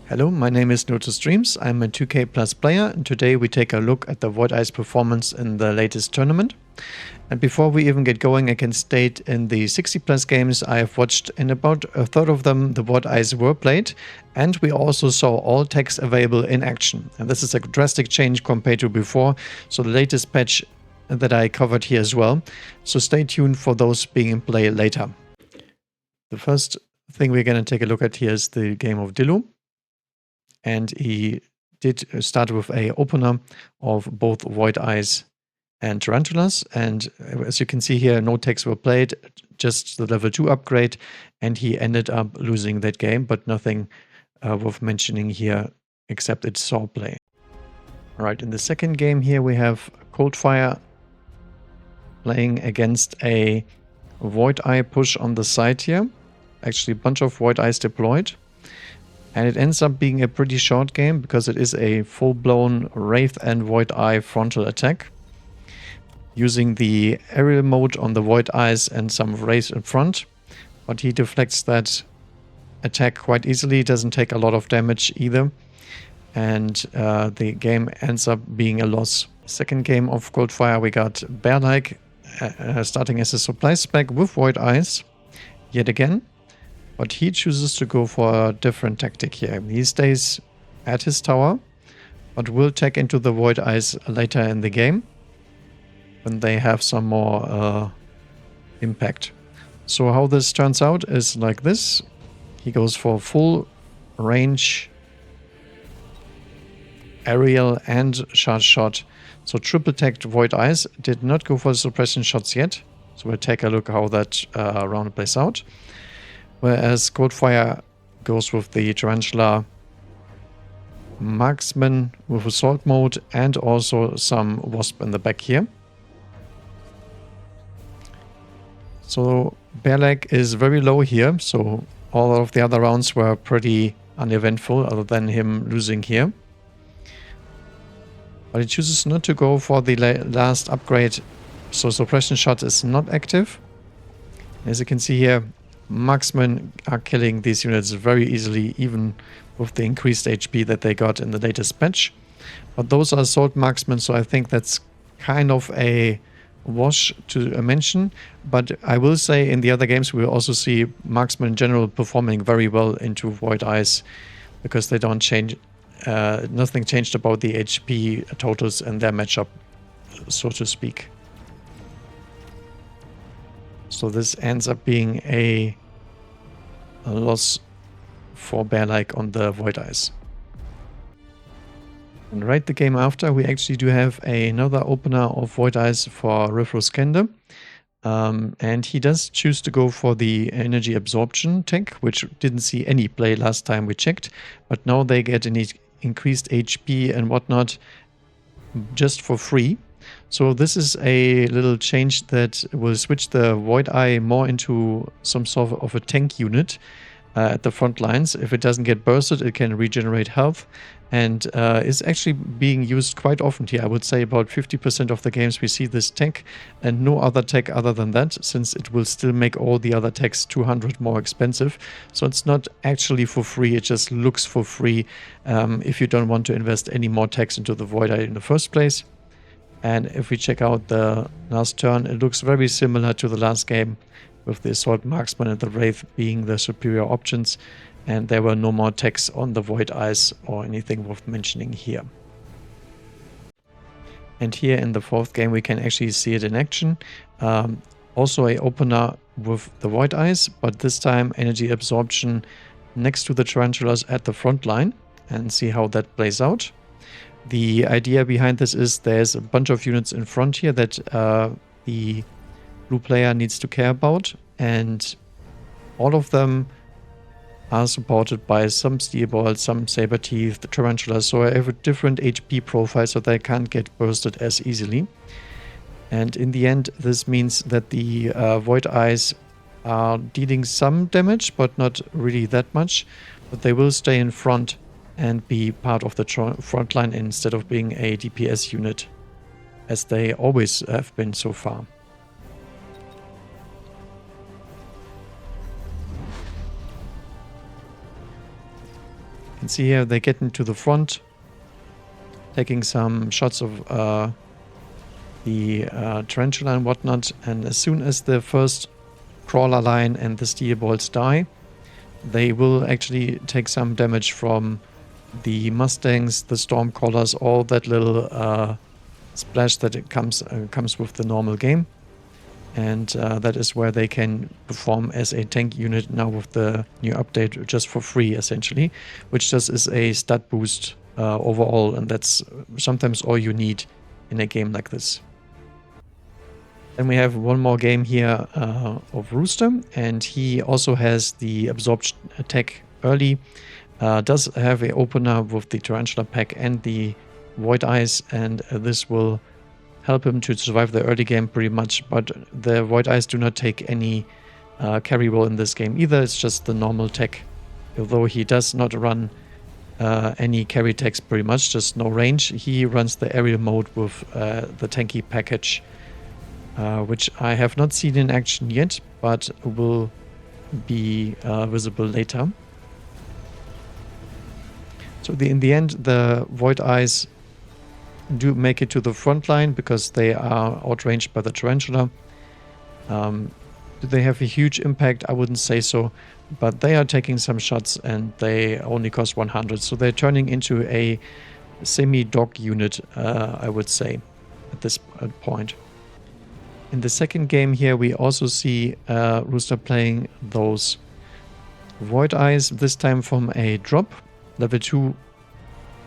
Hello, my name is NoToStreams. I'm a 2K Plus player, and today we take a look at the Void Eyes performance in the latest tournament. And before we even get going, I can state in the 60 plus games I have watched, in about a third of them the Void Eyes were played, and we also saw all techs available in action. And this is a drastic change compared to before, so the latest patch that I covered here as well. So stay tuned for those being in play later. The first thing we're going to take a look at here is the game of Dillo. And he did start with a opener of both Void Eyes and Tarantulas. And as you can see here, no techs were played, just the level 2 upgrade. And he ended up losing that game, but nothing worth mentioning here except it saw play. All right, in the second game here we have Coldfire playing against a Void Eye push on the side here. Actually a bunch of Void Eyes deployed. And it ends up being a pretty short game because it is a full-blown Wraith and Void Eye frontal attack. Using the aerial mode on the Void Eyes and some Wraith in front. But he deflects that attack quite easily, doesn't take a lot of damage either. And the game ends up being a loss. Second game of Coldfire we got Bearlike starting as a supply spec with Void Eyes. Yet again. But he chooses to go for a different tactic here. He stays at his tower, but will tag into the Void Eyes later in the game when they have some more impact. So how this turns out is like this. He goes for full range aerial and charge shot. So triple tagged Void Eyes, did not go for suppression shots yet. So we'll take a look how that round plays out. Whereas Coldfire goes with the Tarantula Marksman with Assault mode and also some Wasp in the back here. So Bearlike is very low here, so all of the other rounds were pretty uneventful other than him losing here. But he chooses not to go for the last upgrade, so suppression shot is not active. As you can see here, Marksmen are killing these units very easily, even with the increased HP that they got in the latest patch. But those are assault marksmen, so I think that's kind of a wash to mention. But I will say in the other games we will also see marksmen in general performing very well into Void Eyes because they don't change. Nothing changed about the HP totals and their matchup, so to speak. So this ends up being a loss for Bearlike on the Void Eyes. And right the game after, we actually do have another opener of Void Eyes for Rifroskender. And he does choose to go for the energy absorption tech, which didn't see any play last time we checked. But now they get an increased HP and whatnot just for free. So this is a little change that will switch the Void Eye more into some sort of a tank unit at the front lines. If it doesn't get bursted, it can regenerate health and is actually being used quite often here. I would say about 50% of the games we see this tech and no other tech other than that, since it will still make all the other techs 200 more expensive. So it's not actually for free, it just looks for free if you don't want to invest any more techs into the Void Eye in the first place. And if we check out the last turn, it looks very similar to the last game with the Assault Marksman and the Wraith being the superior options. And there were no more techs on the Void Eyes or anything worth mentioning here. And here in the fourth game we can actually see it in action. Also a opener with the Void Eyes, but this time energy absorption next to the Tarantulas at the front line. And see how that plays out. The idea behind this is there's a bunch of units in front here that the blue player needs to care about, and all of them are supported by some steel balls, some saber teeth, the tarantulas, so I have a different HP profile so they can't get bursted as easily. And in the end, this means that the Void Eyes are dealing some damage, but not really that much, but they will stay in front and be part of the front line instead of being a DPS unit, as they always have been so far. can see here they get into the front, taking some shots of the tarantula and whatnot, and as soon as the first crawler line and the steel balls die, they will actually take some damage from the Mustangs, the Stormcrawlers, all that little splash that it comes with the normal game. And that is where they can perform as a tank unit now with the new update just for free, essentially, which just is a stat boost overall, and that's sometimes all you need in a game like this. Then we have one more game here of Rooster, and he also has the absorbed attack early. Does have an opener with the Tarantula pack and the Void Eyes, and this will help him to survive the early game pretty much, but the Void Eyes do not take any carry role in this game either. It's just the normal tech, although he does not run any carry techs pretty much, just no range. He runs the aerial mode with the tanky package, which I have not seen in action yet, but will be visible later. So in the end, the Void Eyes do make it to the front line because they are outranged by the Tarantula. Do they have a huge impact? I wouldn't say so, but they are taking some shots and they only cost 100, so they're turning into a semi-dog unit, I would say, at this point. In the second game here, we also see Rooster playing those Void Eyes, this time from a drop, level 2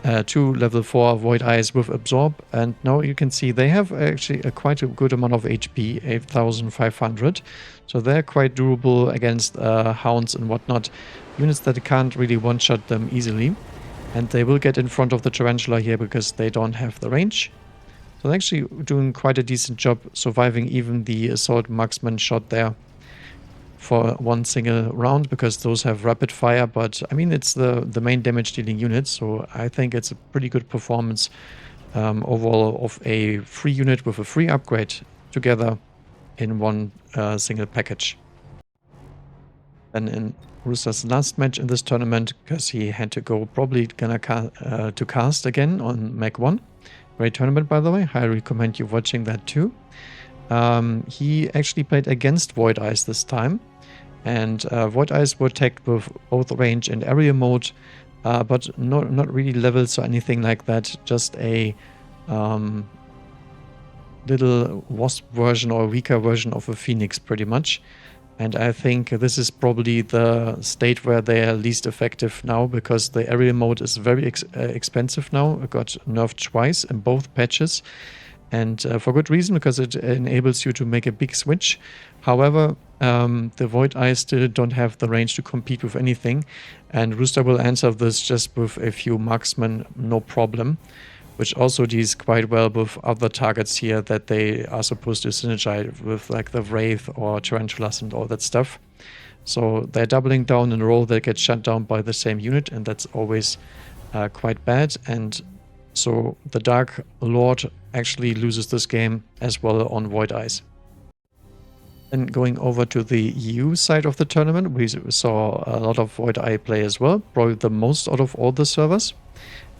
level 4 Void Eyes with Absorb, and now you can see they have actually quite a good amount of HP, 8,500, so they're quite durable against hounds and whatnot, units that can't really one-shot them easily, and they will get in front of the Tarantula here because they don't have the range. So they're actually doing quite a decent job surviving even the Assault Marksman shot there for one single round, because those have rapid fire, but I mean it's the main damage dealing unit, so I think it's a pretty good performance overall of a free unit with a free upgrade together in one single package. And in Rooster's last match in this tournament, because he had to go probably gonna to cast again on Mech 1. Great tournament, by the way, highly recommend you watching that too. He actually played against Void Eyes this time, and Void Eyes were tagged with both range and area mode, but not really levels or anything like that, just a little wasp version or weaker version of a Phoenix pretty much. And I think this is probably the state where they are least effective now, because the area mode is very expensive now. It got nerfed twice in both patches. And for good reason, because it enables you to make a big switch. However, the Void Eyes still don't have the range to compete with anything. And Rooster will answer this just with a few marksmen, no problem. Which also deals quite well with other targets here that they are supposed to synergize with, like the Wraith or Tarantulas and all that stuff. So they're doubling down in a role that gets shut down by the same unit, and that's always quite bad. And so the Dark Lord actually loses this game as well on Void Eyes. And going over to the EU side of the tournament, we saw a lot of Void Eye play as well, probably the most out of all the servers.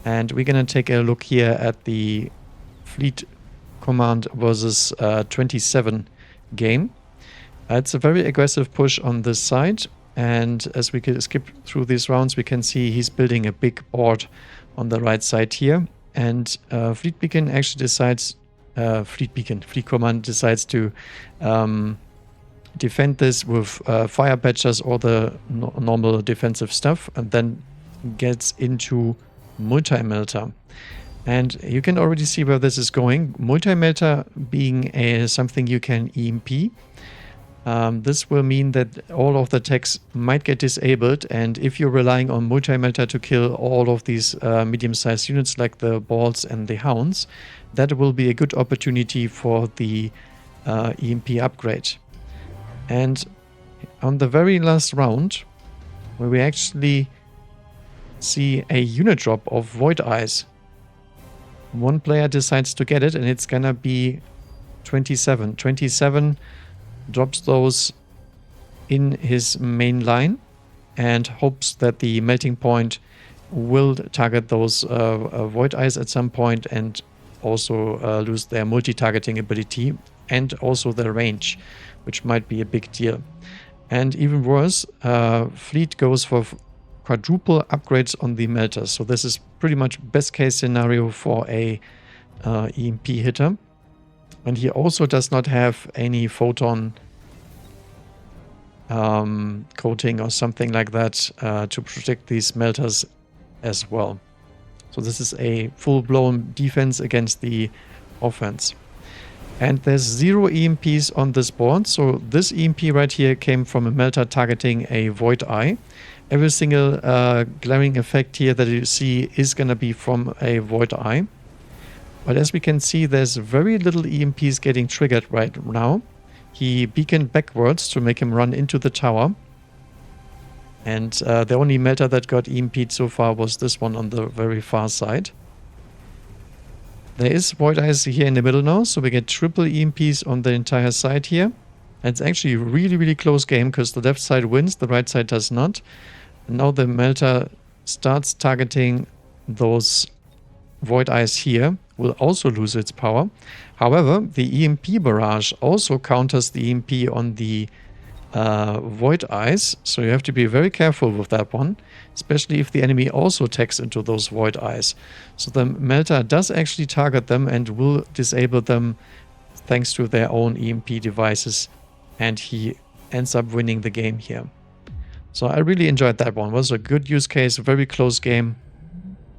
And we're going to take a look here at the Fleet Command versus 27 game. It's a very aggressive push on this side, and as we can skip through these rounds, we can see he's building a big board on the right side here. And Fleet Beacon actually decides, Fleet Command decides to defend this with fire badgers or the normal defensive stuff, and then gets into Multi-Melter. And you can already see where this is going. Multi-Melter being something you can EMP. This will mean that all of the techs might get disabled, and if you're relying on Multi-Melter to kill all of these medium-sized units like the Balls and the Hounds, that will be a good opportunity for the EMP upgrade. And on the very last round, where we actually see a unit drop of Void Eyes, one player decides to get it, and it's gonna be 27. 27 drops those in his main line and hopes that the melting point will target those Void Eyes at some point and also lose their multi-targeting ability and also their range, which might be a big deal. And even worse, Fleet goes for quadruple upgrades on the melters. So this is pretty much best case scenario for a EMP hitter. And he also does not have any photon coating or something like that to protect these melters as well. So this is a full-blown defense against the offense. And there's 0 EMPs on this board. So this EMP right here came from a melter targeting a Void Eye. Every single glaring effect here that you see is going to be from a Void Eye. But as we can see, there's very little EMPs getting triggered right now. He beaconed backwards to make him run into the tower. And the only melter that got EMP'd so far was this one on the very far side. There is Void Eyes here in the middle now, so we get triple EMPs on the entire side here. And it's actually a really, really close game because the left side wins, the right side does not. And now the melter starts targeting those Void Eyes here, will also lose its power. However, the EMP barrage also counters the EMP on the Void Eyes, so you have to be very careful with that one, especially if the enemy also attacks into those Void Eyes. So the melter does actually target them and will disable them thanks to their own EMP devices, and he ends up winning the game here. So I really enjoyed that one. It was a good use case, a very close game,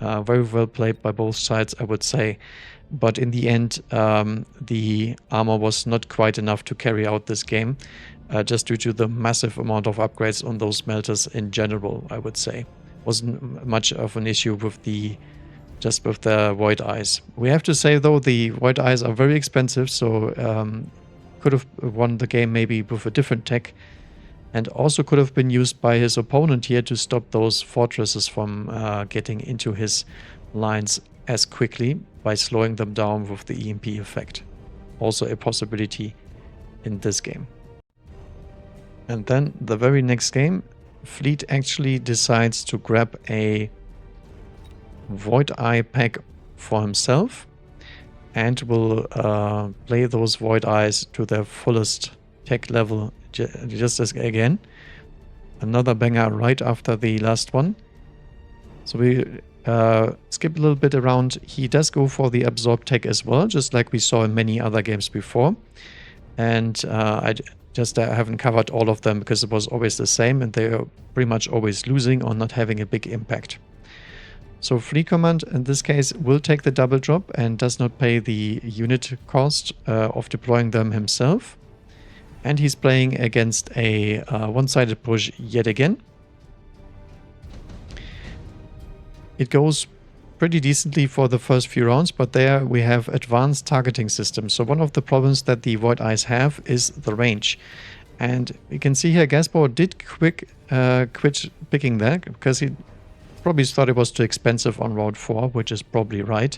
very well played by both sides, I would say. But in the end, the armor was not quite enough to carry out this game. Just due to the massive amount of upgrades on those melters in general, I would say. Wasn't much of an issue with the Void Eyes. We have to say though, the Void Eyes are very expensive, so could have won the game maybe with a different tech, and also could have been used by his opponent here to stop those fortresses from getting into his lines as quickly by slowing them down with the EMP effect. Also a possibility in this game. And then the very next game, Fleet actually decides to grab a Void Eye pack for himself and will play those Void Eyes to their fullest tech level just as again. Another banger right after the last one. So we skip a little bit around. He does go for the Absorb tech as well, just like we saw in many other games before. And I haven't covered all of them because it was always the same and they are pretty much always losing or not having a big impact. So Fleet Command in this case will take the double drop and does not pay the unit cost of deploying them himself. And he's playing against a one-sided push yet again. It goes pretty decently for the first few rounds, but there we have advanced targeting systems. So one of the problems that the Void Eyes have is the range. And you can see here Gasbauer did quit picking that because he probably thought it was too expensive on round 4, which is probably right.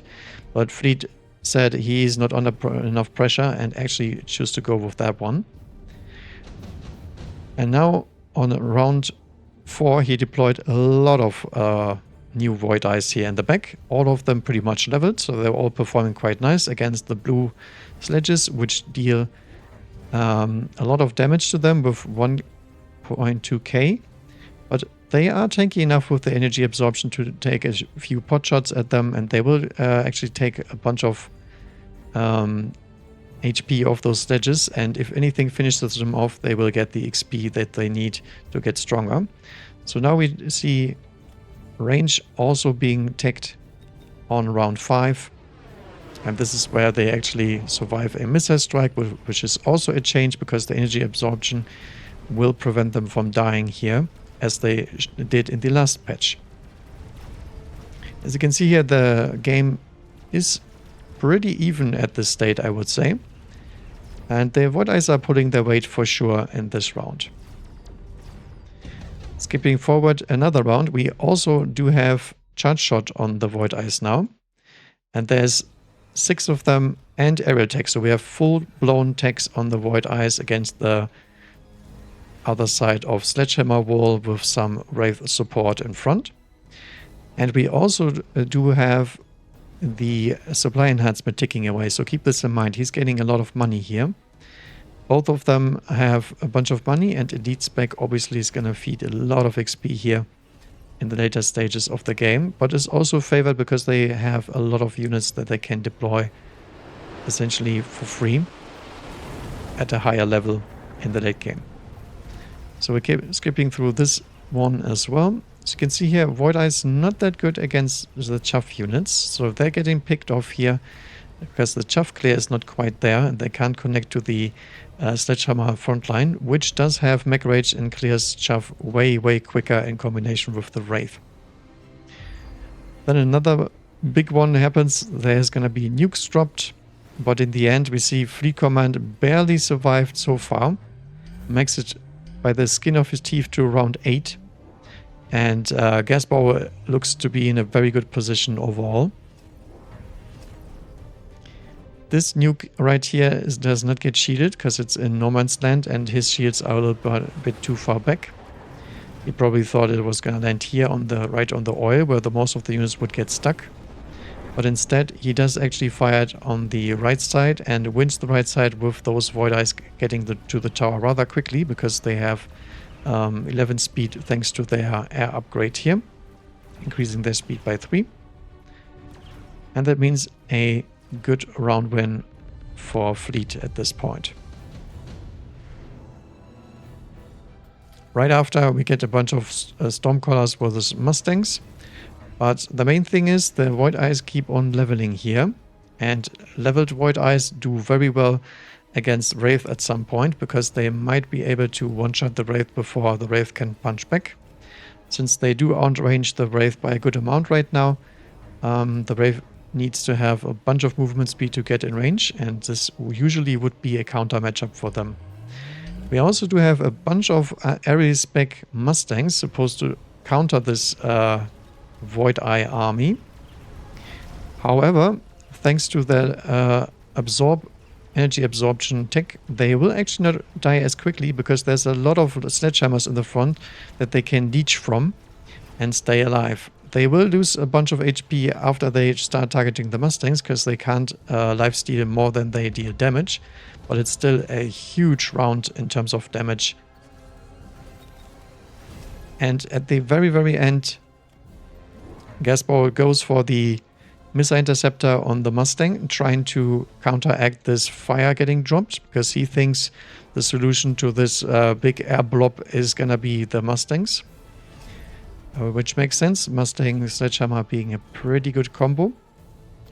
But Fleet said he is not under enough pressure and actually chose to go with that one. And now on round 4 he deployed a lot of new Void Eyes here in the back, all of them pretty much leveled, so they're all performing quite nice against the blue sledges, which deal a lot of damage to them with 1.2k, but they are tanky enough with the energy absorption to take a few pot shots at them, and they will actually take a bunch of HP off those sledges, and if anything finishes them off, they will get the XP that they need to get stronger. So now we see range also being teched on round 5, and this is where they actually survive a missile strike, which is also a change because the energy absorption will prevent them from dying here as they did in the last patch. As you can see here, the game is pretty even at this state, I would say, and the Void Eyes are pulling their weight for sure in this round. Skipping forward another round, we also do have charge shot on the Void Eyes now. And there's 6 of them and aerial tech. So we have full-blown techs on the Void Eyes against the other side of Sledgehammer Wall with some Wraith support in front. And we also do have the supply enhancement ticking away, so keep this in mind. He's getting a lot of money here. Both of them have a bunch of money, and Elite Spec obviously is going to feed a lot of XP here in the later stages of the game, but is also favored because they have a lot of units that they can deploy essentially for free at a higher level in the late game. So we keep skipping through this one as well. So you can see here, Void Eyes not that good against the Chuff units, so they're getting picked off here because the Chuff clear is not quite there and they can't connect to the Sledgehammer frontline, which does have Mech Rage and clears Chuff way quicker in combination with the Wraith. Then another big one happens. There's gonna be nukes dropped, but in the end we see Fleet Command barely survived so far. Makes it by the skin of his teeth to round 8. And Gasbauer looks to be in a very good position overall. This nuke right here does not get shielded because it's in no man's land and his shields are a little bit too far back. He probably thought it was going to land here on the right on the oil where most of the units would get stuck. But instead he does actually fire it on the right side and wins the right side with those Void Eyes getting to the tower rather quickly because they have 11 speed thanks to their air upgrade here, increasing their speed by 3. And that means a good round win for Fleet at this point. Right after we get a bunch of Stormcallers with the Mustangs, but the main thing is the Void Eyes keep on leveling here, and leveled Void Eyes do very well against Wraith at some point because they might be able to one-shot the Wraith before the Wraith can punch back. Since they do outrange the Wraith by a good amount right now, the Wraith needs to have a bunch of movement speed to get in range, and this usually would be a counter matchup for them. We also do have a bunch of Aerial spec Mustangs supposed to counter this Void Eye army. However, thanks to the energy absorption tech, they will actually not die as quickly because there's a lot of sledgehammers in the front that they can leech from and stay alive. They will lose a bunch of HP after they start targeting the Mustangs because they can't lifesteal more than they deal damage, but it's still a huge round in terms of damage. And at the very end, Gasbauer goes for the Missile Interceptor on the Mustang, trying to counteract this fire getting dropped because he thinks the solution to this big air blob is gonna be the Mustangs. Which makes sense, Mustang Sledgehammer being a pretty good combo,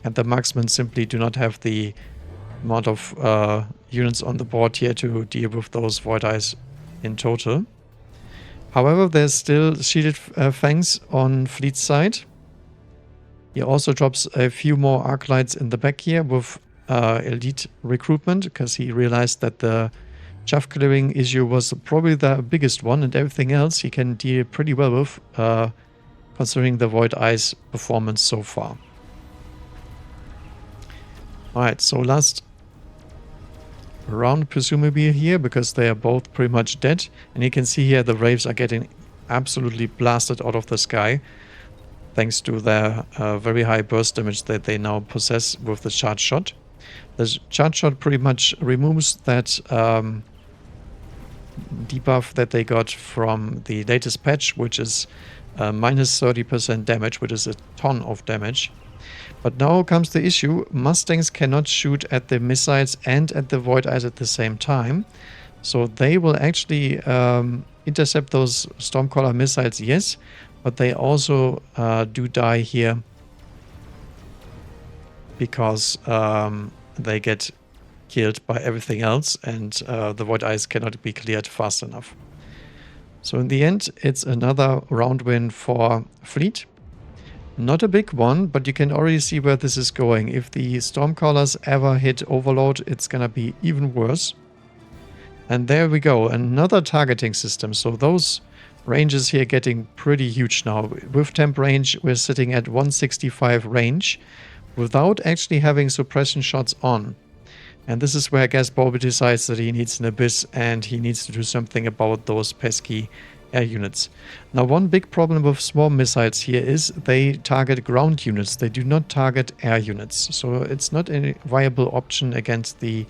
and the marksmen simply do not have the amount of units on the board here to deal with those Void Eyes in total. However, there's still shielded fangs on Fleet's side. He also drops a few more arc lights in the back here with elite recruitment because he realized that the Chaff clearing issue was probably the biggest one, and everything else he can deal pretty well with, considering the Void Eyes performance so far. Alright, so last round presumably here, because they are both pretty much dead, and you can see here the Wraiths are getting absolutely blasted out of the sky, thanks to their very high burst damage that they now possess with the charge shot. The charge shot pretty much removes that debuff that they got from the latest patch, which is minus 30% damage, which is a ton of damage. But now comes the issue. Mustangs cannot shoot at the missiles and at the Void Eyes at the same time. So they will actually intercept those Stormcaller missiles, yes, but they also do die here because they get killed by everything else, and the Void Eyes cannot be cleared fast enough. So in the end, it's another round win for Fleet. Not a big one, but you can already see where this is going. If the Stormcallers ever hit Overload, it's gonna be even worse. And there we go, another targeting system. So those ranges here getting pretty huge now. With temp range, we're sitting at 165 range without actually having suppression shots on. And this is where Gasbauer decides that he needs an Abyss and he needs to do something about those pesky air units. Now, one big problem with small missiles here is they target ground units. They do not target air units. So it's not a viable option against the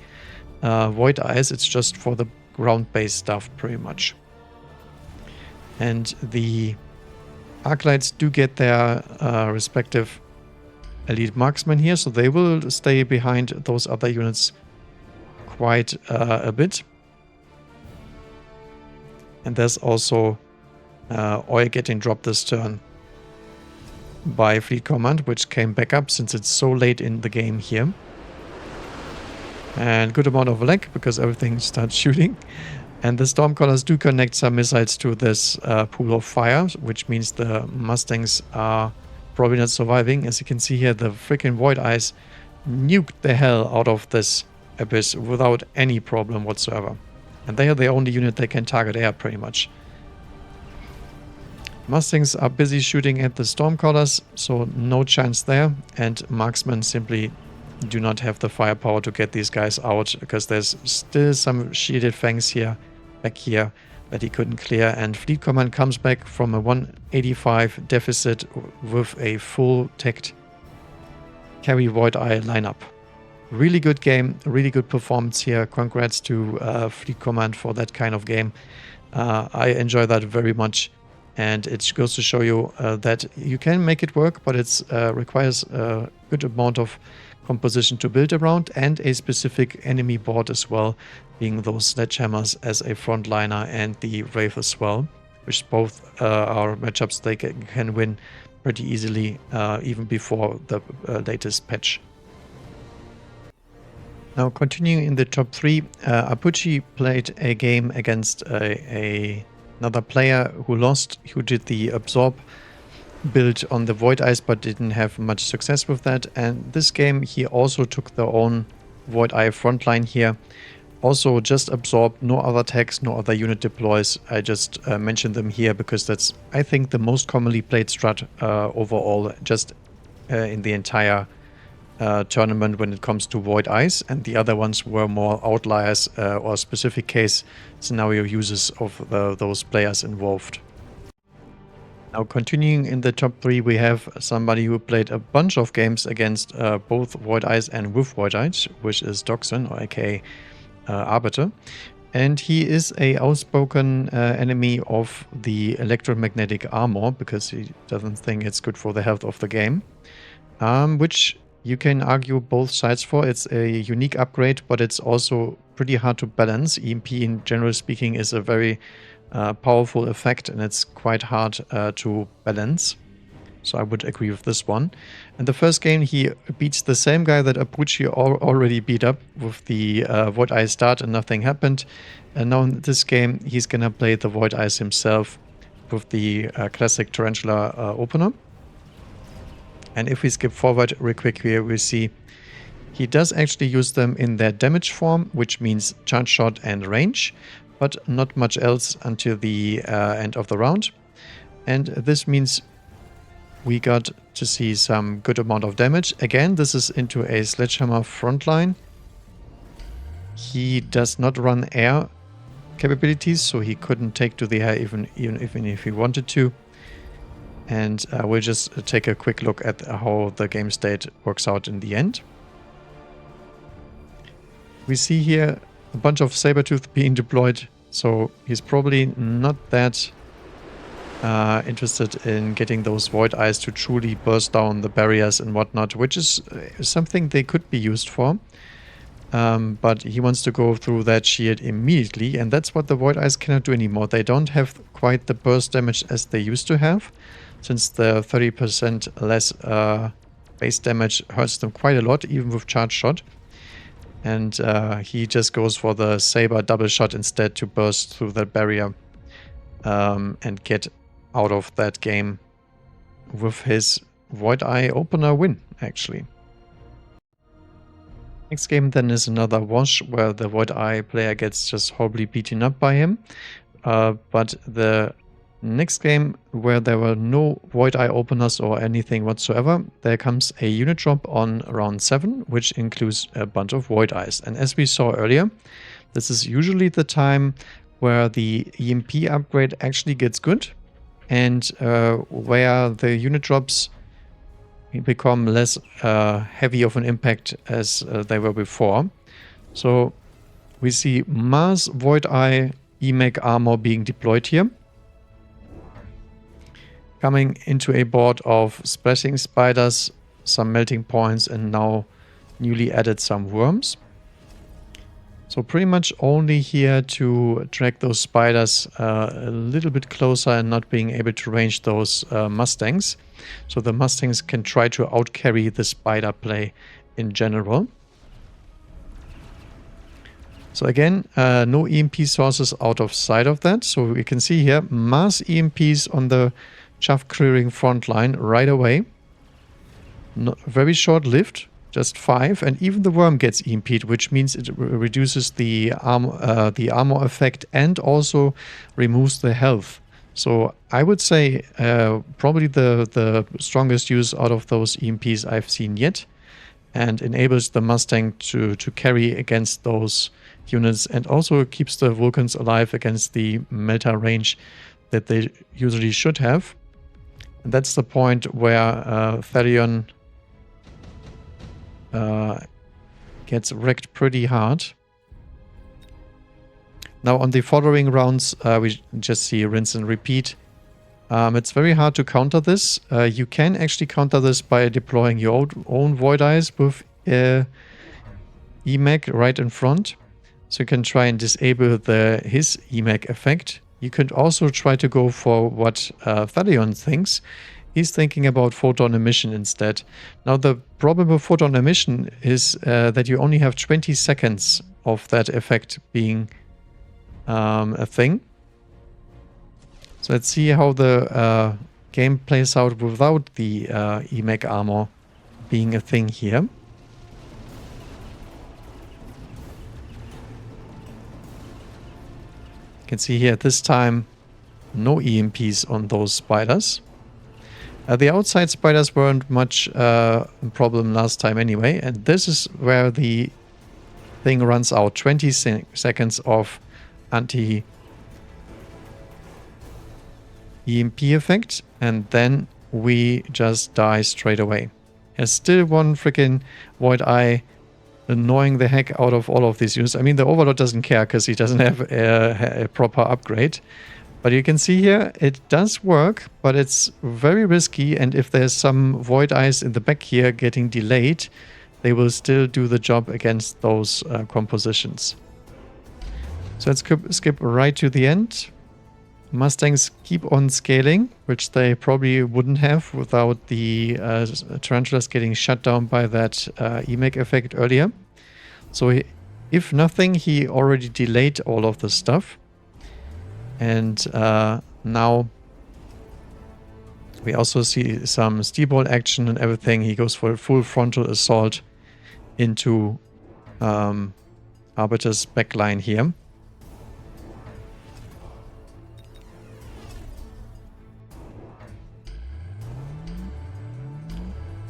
Void Eyes. It's just for the ground-based stuff, pretty much. And the Arclights do get their respective elite marksmen here, so they will stay behind those other units quite a bit. And there's also oil getting dropped this turn by Fleet Command, which came back up since it's so late in the game here. And good amount of lag because everything starts shooting. And the Stormcallers do connect some missiles to this pool of fire, which means the Mustangs are probably not surviving. As you can see here, the freaking Void Eyes nuked the hell out of this abyss without any problem whatsoever. And they are the only unit that can target air, pretty much. Mustangs are busy shooting at the Stormcallers, so no chance there. And Marksmen simply do not have the firepower to get these guys out, because there's still some shielded fangs here, back here, that he couldn't clear. And Fleet Command comes back from a 185 deficit with a full teched carry Void Eye lineup. Really good game, really good performance here. Congrats to Fleet Command for that kind of game. I enjoy that very much. And it goes to show you that you can make it work, but it requires a good amount of composition to build around and a specific enemy board as well, being those Sledgehammers as a frontliner and the Wraith as well, which both are matchups they can win pretty easily even before the latest patch. Now, continuing in the top 3, Apooche played a game against another player who lost, who did the Absorb build on the Void Eyes but didn't have much success with that. And this game he also took their own Void Eye frontline here. Also just Absorb, no other tags, no other unit deploys. I just mentioned them here because that's, I think, the most commonly played strat overall, just in the entire tournament when it comes to Void Eyes, and the other ones were more outliers or specific case scenario uses of those players involved. Now, continuing in the top 3, we have somebody who played a bunch of games against both Void Eyes and with Void Eyes, which is Doxon, or aka Arbiter. And he is a outspoken enemy of the electromagnetic armor because he doesn't think it's good for the health of the game. Which you can argue both sides for. It's a unique upgrade, but it's also pretty hard to balance. EMP, in general speaking, is a very powerful effect, and it's quite hard to balance. So I would agree with this one. In the first game, he beats the same guy that Apooche already beat up with the Void Eye start, and nothing happened. And now in this game, he's gonna play the Void Eyes himself with the classic Tarantula opener. And if we skip forward real quick here, we see he does actually use them in their damage form, which means charge shot and range, but not much else until the end of the round. And this means we got to see some good amount of damage. Again, this is into a Sledgehammer frontline. He does not run air capabilities, so he couldn't take to the air even if he wanted to. And we'll just take a quick look at how the game state works out in the end. We see here a bunch of Sabertooth being deployed, so he's probably not that interested in getting those Void Eyes to truly burst down the barriers and whatnot, which is something they could be used for. But he wants to go through that shield immediately, and that's what the Void Eyes cannot do anymore. They don't have quite the burst damage as they used to have, since the 30% less base damage hurts them quite a lot, even with charge shot. And he just goes for the Saber double shot instead to burst through that barrier and get out of that game with his Void Eye opener win, actually. Next game then is another wash where the Void Eye player gets just horribly beaten up by him. But the next game, where there were no Void Eye openers or anything whatsoever, there comes a unit drop on round 7, which includes a bunch of Void Eyes. And as we saw earlier, this is usually the time where the EMP upgrade actually gets good, and where the unit drops become less heavy of an impact as they were before. So we see Mars Void Eye EMEC armor being deployed here, coming into a board of splashing spiders, some melting points, and now newly added some worms. So pretty much only here to drag those spiders a little bit closer and not being able to range those Mustangs. So the Mustangs can try to outcarry the spider play in general. So again, no EMP sources out of sight of that. So we can see here mass EMPs on the chaff clearing front line right away. Very short-lived. Just 5, and even the worm gets EMP'd, which means it reduces the armor effect and also removes the health. So I would say probably the strongest use out of those EMPs I've seen yet, and enables the Mustang to carry against those units, and also keeps the Vulcans alive against the meta range that they usually should have. And that's the point where Therion gets wrecked pretty hard. Now on the following rounds, we just see rinse and repeat. It's very hard to counter this. You can actually counter this by deploying your own Void Eyes with EMEC right in front. So you can try and disable his EMEC effect. You could also try to go for what Therion thinks. He's thinking about photon emission instead. Now the problem with photon emission is that you only have 20 seconds of that effect being a thing. So let's see how the game plays out without the EMEC armor being a thing here. You can see here this time no EMPs on those spiders. The outside spiders weren't much a problem last time anyway, and this is where the thing runs out. 20 seconds of anti-EMP effect, and then we just die straight away. There's still one freaking Void Eye annoying the heck out of all of these units. I mean, the Overlord doesn't care because he doesn't have a proper upgrade. But you can see here, it does work, but it's very risky, and if there's some Void Eyes in the back here getting delayed, they will still do the job against those compositions. So let's skip right to the end. Mustangs keep on scaling, which they probably wouldn't have without the Tarantulas getting shut down by that EMEC effect earlier. So if nothing, he already delayed all of the stuff. And now we also see some steel ball action and everything. He goes for a full frontal assault into Arbiter's backline here.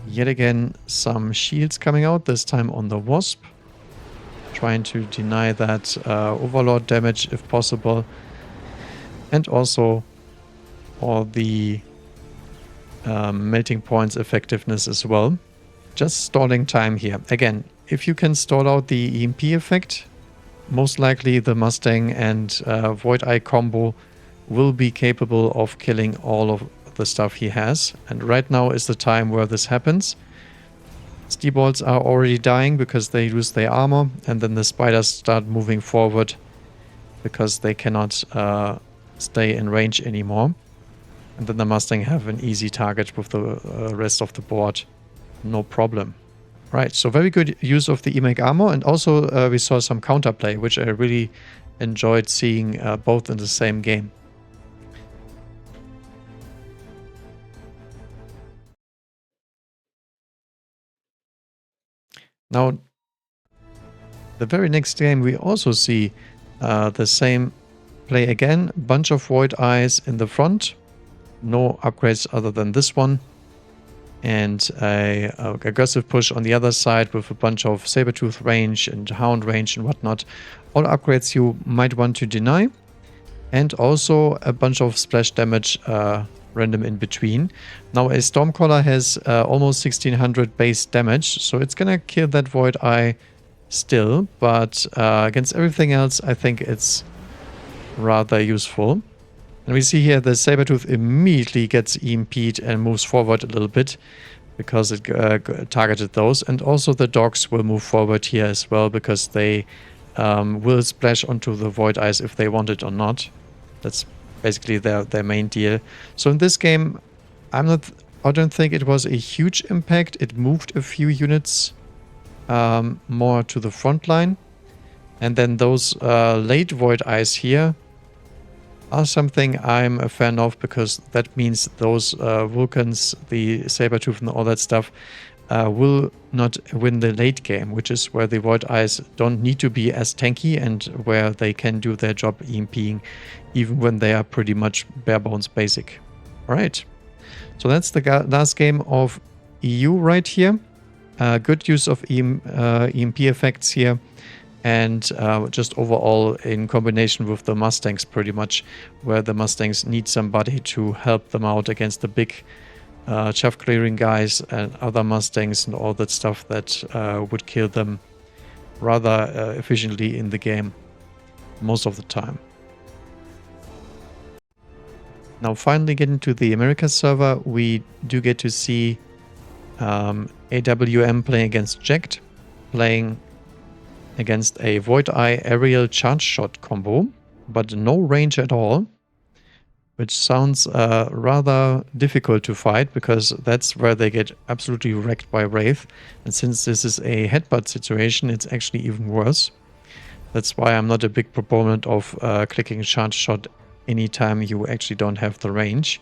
Yet again, some shields coming out, this time on the Wasp. Trying to deny that Overlord damage if possible. And also all the melting points effectiveness as well. Just stalling time here. Again, if you can stall out the EMP effect, most likely the Mustang and Void Eye combo will be capable of killing all of the stuff he has. And right now is the time where this happens. Steeballs are already dying because they lose their armor, and then the spiders start moving forward because they cannot stay in range anymore. And then the Mustang have an easy target with the rest of the board. No problem. Right, so very good use of the EMEC armor, and also we saw some counterplay, which I really enjoyed seeing both in the same game. Now, the very next game we also see the same play again. Bunch of Void Eyes in the front. No upgrades other than this one. And a aggressive push on the other side with a bunch of Sabertooth range and Hound range and whatnot. All upgrades you might want to deny. and also a bunch of splash damage random in between. Now a Stormcaller has almost 1600 base damage, so it's gonna kill that Void Eye still, but against everything else I think it's rather useful. And we see here the Sabertooth immediately gets EMP'd and moves forward a little bit because it targeted those, and also the dogs will move forward here as well because they will splash onto the Void Eyes if they want it or not. That's basically their main deal. So in this game, I don't think it was a huge impact. It moved a few units more to the front line. And then those late Void Eyes here are something I'm a fan of, because that means those Vulcans, the Sabertooth and all that stuff, will not win the late game, which is where the Void Eyes don't need to be as tanky and where they can do their job EMPing even when they are pretty much bare bones basic. Alright, so that's the last game of EU right here. Good use of EMP effects here, and just overall in combination with the Mustangs pretty much, where the Mustangs need somebody to help them out against the big chaff clearing guys and other Mustangs and all that stuff that would kill them rather efficiently in the game most of the time. Now finally getting to the Americas server, we do get to see AWM playing against Jacked, playing against a Void Eye Aerial charge shot combo, but no range at all, which sounds rather difficult to fight, because that's where they get absolutely wrecked by Wraith. And since this is a headbutt situation, it's actually even worse. That's why I'm not a big proponent of clicking charge shot anytime you actually don't have the range.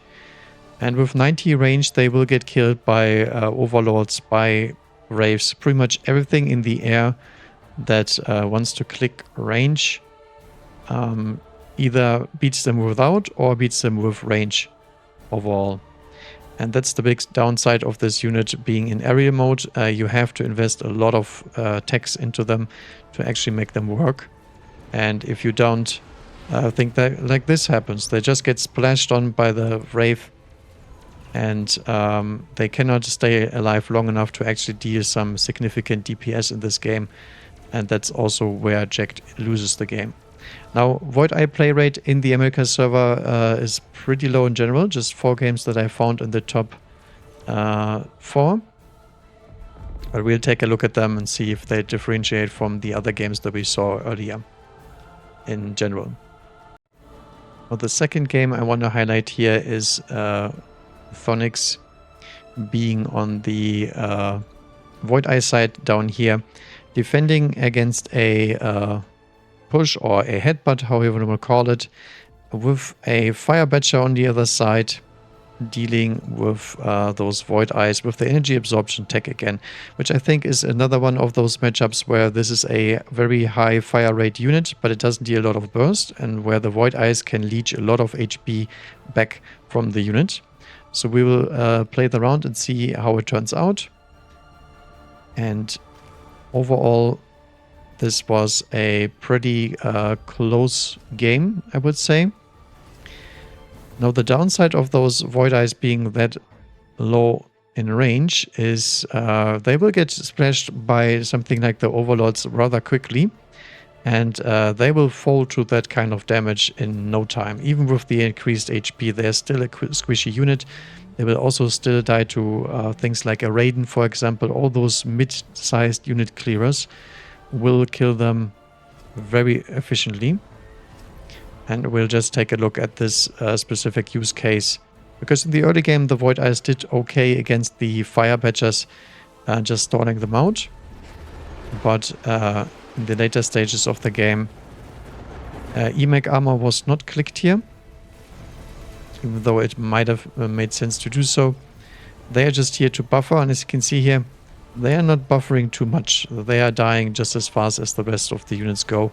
And with 90 range, they will get killed by overlords, by Wraiths, pretty much everything in the air that wants to click range either beats them without or beats them with range overall. And that's the big downside of this unit being in aerial mode. You have to invest a lot of techs into them to actually make them work. And if you don't think that like this happens, they just get splashed on by the Wraith, and they cannot stay alive long enough to actually deal some significant DPS in this game. And that's also where Jacked loses the game. Now, Void Eye play rate in the Americas server is pretty low in general. Just 4 games that I found in the top 4. But we'll take a look at them and see if they differentiate from the other games that we saw earlier in general. Well, the second game I want to highlight here is Thonix being on the Void Eye side down here, defending against a push or a headbutt, however you will call it, with a Fire Badger on the other side, dealing with those Void Eyes with the energy absorption tech again, which I think is another one of those matchups where this is a very high fire rate unit, but it doesn't deal a lot of burst, and where the Void Eyes can leech a lot of HP back from the unit. So we will play the round and see how it turns out. And overall, this was a pretty close game, I would say. Now, the downside of those Void Eyes being that low in range is they will get splashed by something like the Overlords rather quickly. And they will fall to that kind of damage in no time. Even with the increased HP, they're still a squishy unit. They will also still die to things like a Raiden, for example. All those mid-sized unit clearers will kill them very efficiently. And we'll just take a look at this specific use case. Because in the early game, the Void Eyes did okay against the Fire Badgers, just stalling them out. But in the later stages of the game, EMAC armor was not clicked here, even though it might have made sense to do so. They are just here to buffer, and as you can see here, they are not buffering too much. They are dying just as fast as the rest of the units go.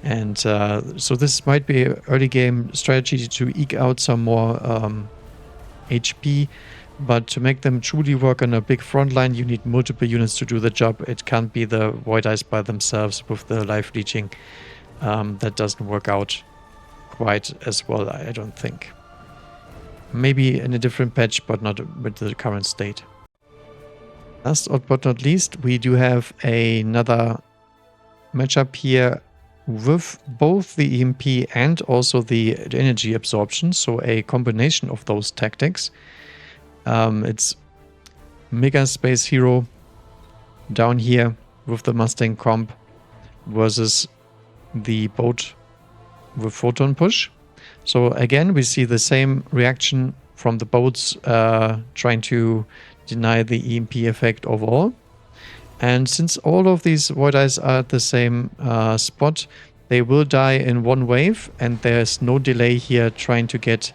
And so this might be an early game strategy to eke out some more HP, but to make them truly work on a big front line, you need multiple units to do the job. It can't be the Void Eyes by themselves with the life leeching. That doesn't work out quite as well, I don't think. Maybe in a different patch, but not with the current state. Last but not least, we do have another matchup here with both the EMP and also the energy absorption, so a combination of those tactics. It's Mega Space Hero down here with the Mustang comp versus the boat with Photon Push. So again, we see the same reaction from the boats trying to deny the EMP effect overall. And since all of these Void Eyes are at the same spot, they will die in one wave, and there's no delay here trying to get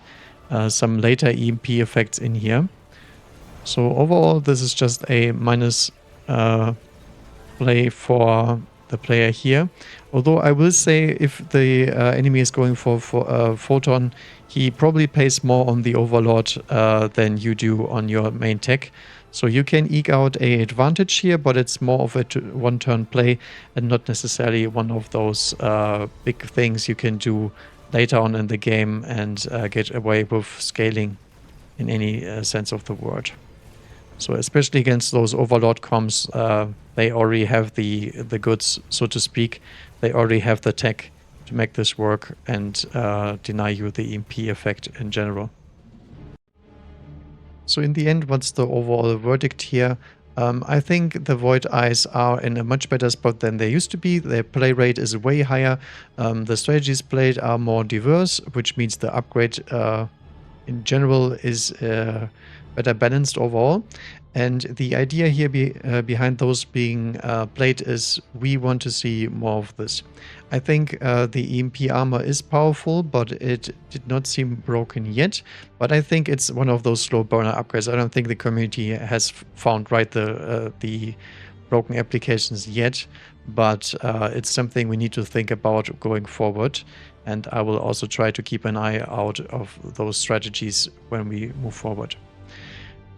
some later EMP effects in here. So overall, this is just a minus play for the player here. Although I will say if the enemy is going for Photon, he probably pays more on the Overlord than you do on your main tech. So you can eke out an advantage here, but it's more of a one-turn play and not necessarily one of those big things you can do later on in the game and get away with scaling in any sense of the word. So especially against those Overlord comps, they already have the goods, so to speak. They already have the tech to make this work and deny you the EMP effect in general. So in the end, what's the overall verdict here? I think the Void Eyes are in a much better spot than they used to be. Their play rate is way higher. The strategies played are more diverse, which means the upgrade in general is better balanced overall. And the idea here behind those being played is we want to see more of this. I think the EMP armor is powerful, but it did not seem broken yet. But I think it's one of those slow burner upgrades. I don't think the community has found the broken applications yet, but it's something we need to think about going forward. And I will also try to keep an eye out of those strategies when we move forward.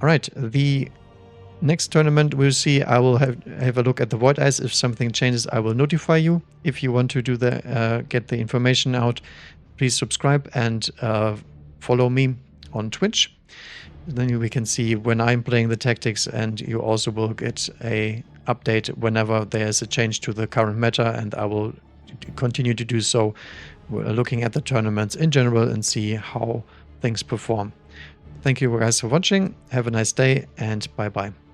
All right, the next tournament we'll see. I will have a look at the Void Eyes. If something changes, I will notify you. If you want to do get the information out, please subscribe and follow me on Twitch. Then we can see when I'm playing the tactics, and you also will get a update whenever there's a change to the current meta, and I will continue to do so. We're looking at the tournaments in general and see how things perform. Thank you guys for watching. Have a nice day and bye-bye.